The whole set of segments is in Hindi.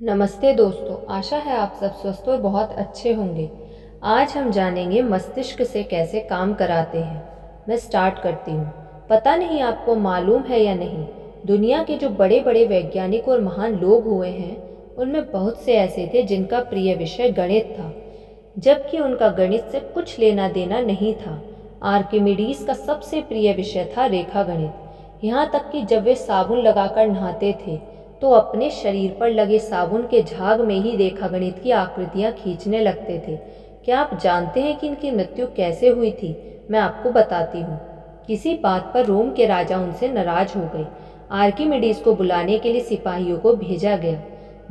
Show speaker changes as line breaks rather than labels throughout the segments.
नमस्ते दोस्तों, आशा है आप सब स्वस्थ और बहुत अच्छे होंगे। आज हम जानेंगे मस्तिष्क से कैसे काम कराते हैं। मैं स्टार्ट करती हूँ। पता नहीं आपको मालूम है या नहीं, दुनिया के जो बड़े बड़े वैज्ञानिक और महान लोग हुए हैं, उनमें बहुत से ऐसे थे जिनका प्रिय विषय गणित था, जबकि उनका गणित से कुछ लेना देना नहीं था। आर्किमिडीज का सबसे प्रिय विषय था रेखा गणित। यहाँ तक कि जब वे साबुन लगाकर नहाते थे तो अपने शरीर पर लगे साबुन के झाग में ही रेखा गणित की आकृतियाँ खींचने लगते थे। क्या आप जानते हैं कि इनकी मृत्यु कैसे हुई थी? मैं आपको बताती हूँ। किसी बात पर रोम के राजा उनसे नाराज हो गए। आर्किमिडीज को बुलाने के लिए सिपाहियों को भेजा गया।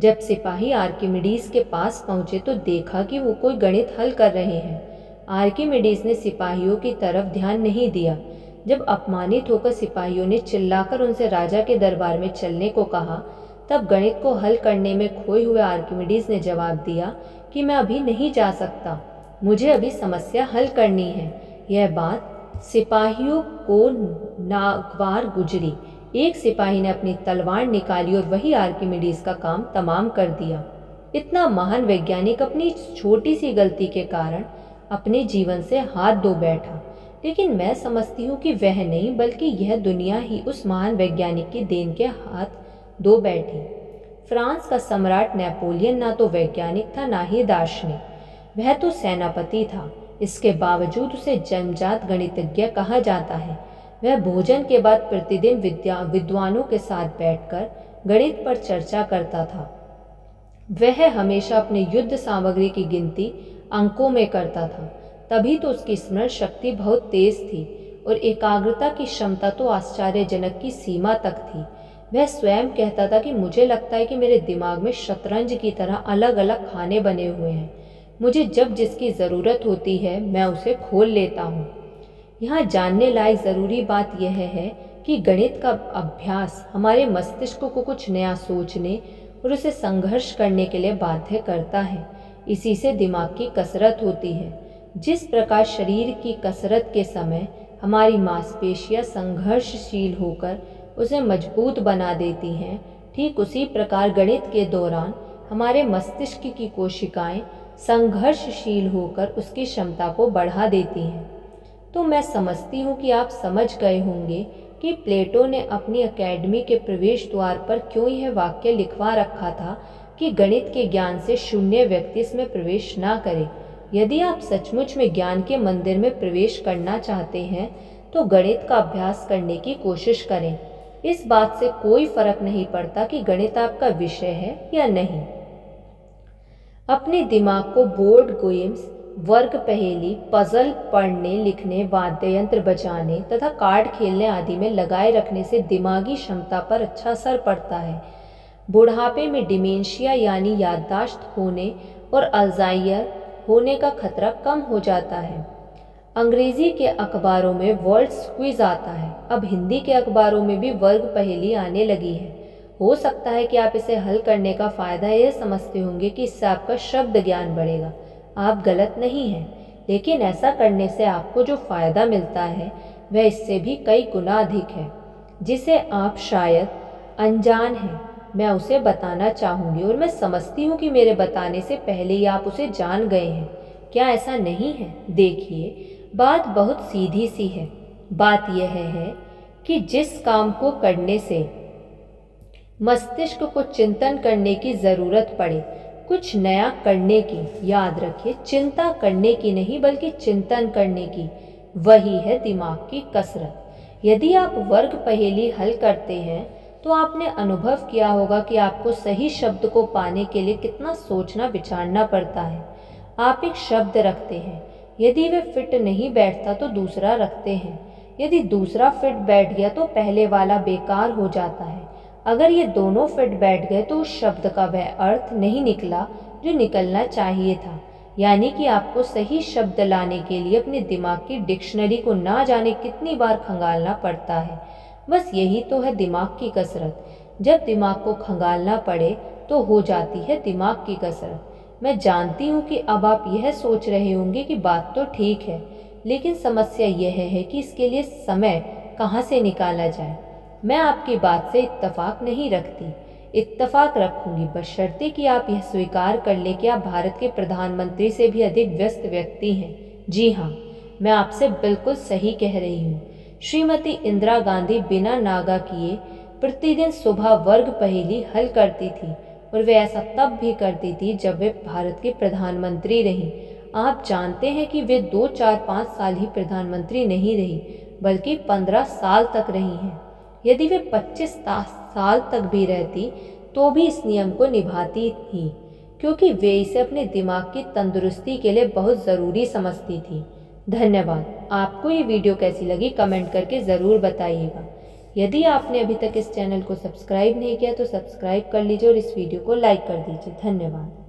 जब सिपाही आर्किमिडीज के पास पहुंचे तो देखा कि वो कोई गणित हल कर रहे हैं। आर्किमिडीज ने सिपाहियों की तरफ ध्यान नहीं दिया। जब अपमानित होकर सिपाहियों ने चिल्लाकर उनसे राजा के दरबार में चलने को कहा, तब गणित को हल करने में खोए हुए आर्किमिडीज ने जवाब दिया कि मैं अभी नहीं जा सकता, मुझे अभी समस्या हल करनी है। यह बात सिपाहियों को नागवार गुजरी। एक सिपाही ने अपनी तलवार निकाली और वही आर्किमिडीज का काम तमाम कर दिया। इतना महान वैज्ञानिक अपनी छोटी सी गलती के कारण अपने जीवन से हाथ धो बैठा। लेकिन मैं समझती हूँ कि वह नहीं बल्कि यह दुनिया ही उस महान वैज्ञानिक की देन के हाथ धो बैठी। फ्रांस का सम्राट नेपोलियन ना तो वैज्ञानिक था ना ही दार्शनिक, वह तो सेनापति था। इसके बावजूद उसे जन्मजात गणितज्ञ कहा जाता है। वह भोजन के बाद प्रतिदिन विद्वानों के साथ बैठकर गणित पर चर्चा करता था। वह हमेशा अपने युद्ध सामग्री की गिनती अंकों में करता था। तभी तो उसकी स्मरण शक्ति बहुत तेज थी और एकाग्रता की क्षमता तो आश्चर्यजनक की सीमा तक थी। वह स्वयं कहता था कि मुझे लगता है कि मेरे दिमाग में शतरंज की तरह अलग अलग खाने बने हुए हैं। मुझे जब जिसकी ज़रूरत होती है मैं उसे खोल लेता हूँ। यहाँ जानने लायक ज़रूरी बात यह है कि गणित का अभ्यास हमारे मस्तिष्क को कुछ नया सोचने और उसे संघर्ष करने के लिए बाध्य करता है। इसी से दिमाग की कसरत होती है। जिस प्रकार शरीर की कसरत के समय हमारी मांसपेशियां संघर्षशील होकर उसे मजबूत बना देती हैं, ठीक उसी प्रकार गणित के दौरान हमारे मस्तिष्क की कोशिकाएं संघर्षशील होकर उसकी क्षमता को बढ़ा देती हैं। तो मैं समझती हूँ कि आप समझ गए होंगे कि प्लेटो ने अपनी अकेडमी के प्रवेश द्वार पर क्यों यह वाक्य लिखवा रखा था कि गणित के ज्ञान से शून्य व्यक्ति इसमें प्रवेश ना करे। यदि आप सचमुच में ज्ञान के मंदिर में प्रवेश करना चाहते हैं तो गणित का अभ्यास करने की कोशिश करें। इस बात से कोई फर्क नहीं पड़ता कि गणित आपका विषय है या नहीं। अपने दिमाग को बोर्ड गेम्स, वर्ग पहेली, पजल पढ़ने लिखने, वाद्य यंत्र बजाने तथा कार्ड खेलने आदि में लगाए रखने से दिमागी क्षमता पर अच्छा असर पड़ता है। बुढ़ापे में डिमेंशिया यानी याददाश्त होने और अल्जाइमर होने का खतरा कम हो जाता है। अंग्रेजी के अखबारों में वर्ल्ड क्विज आता है। अब हिंदी के अखबारों में भी वर्ग पहेली आने लगी है। हो सकता है कि आप इसे हल करने का फ़ायदा यह समझते होंगे कि इससे आपका शब्द ज्ञान बढ़ेगा। आप गलत नहीं हैं, लेकिन ऐसा करने से आपको जो फ़ायदा मिलता है वह इससे भी कई गुना अधिक है, जिसे आप शायद अनजान हैं। मैं उसे बताना चाहूँगी और मैं समझती हूँ कि मेरे बताने से पहले ही आप उसे जान गए हैं। क्या ऐसा नहीं है? देखिए, बात बहुत सीधी सी है। बात यह है कि जिस काम को करने से मस्तिष्क को चिंतन करने की ज़रूरत पड़े, कुछ नया करने की, याद रखिए चिंता करने की नहीं बल्कि चिंतन करने की, वही है दिमाग की कसरत। यदि आप वर्ग पहेली हल करते हैं तो आपने अनुभव किया होगा कि आपको सही शब्द को पाने के लिए कितना सोचना विचारना पड़ता है। आप एक शब्द रखते हैं, यदि वह फिट नहीं बैठता तो दूसरा रखते हैं, यदि दूसरा फिट बैठ गया तो पहले वाला बेकार हो जाता है। अगर ये दोनों फिट बैठ गए तो उस शब्द का वह अर्थ नहीं निकला जो निकलना चाहिए था। यानी कि आपको सही शब्द लाने के लिए अपने दिमाग की डिक्शनरी को ना जाने कितनी बार खंगालना पड़ता है। बस यही तो है दिमाग की कसरत। जब दिमाग को खंगालना पड़े तो हो जाती है दिमाग की कसरत। मैं जानती हूँ कि अब आप यह सोच रहे होंगे कि बात तो ठीक है, लेकिन समस्या यह है कि इसके लिए समय कहाँ से निकाला जाए। मैं आपकी बात से इत्तेफाक नहीं रखती। इत्तेफाक रखूंगी, बशर्ते कि आप यह स्वीकार कर ले कि आप भारत के प्रधानमंत्री से भी अधिक व्यस्त व्यक्ति हैं। जी हाँ, मैं आपसे बिल्कुल सही कह रही हूँ। श्रीमती इंदिरा गांधी बिना नागा किए प्रतिदिन सुबह वर्ग पहेली हल करती थी, और वे ऐसा तब भी करती थी जब वे भारत की प्रधानमंत्री रहीं। आप जानते हैं कि वे 2, 4, 5 साल ही प्रधानमंत्री नहीं रही, बल्कि 15 साल तक रही हैं। यदि वे 25 साल तक भी रहती तो भी इस नियम को निभाती थी, क्योंकि वे इसे अपने दिमाग की तंदुरुस्ती के लिए बहुत ज़रूरी समझती थी। धन्यवाद। आपको ये वीडियो कैसी लगी कमेंट करके ज़रूर बताइएगा। यदि आपने अभी तक इस चैनल को सब्सक्राइब नहीं किया तो सब्सक्राइब कर लीजिए और इस वीडियो को लाइक कर दीजिए। धन्यवाद।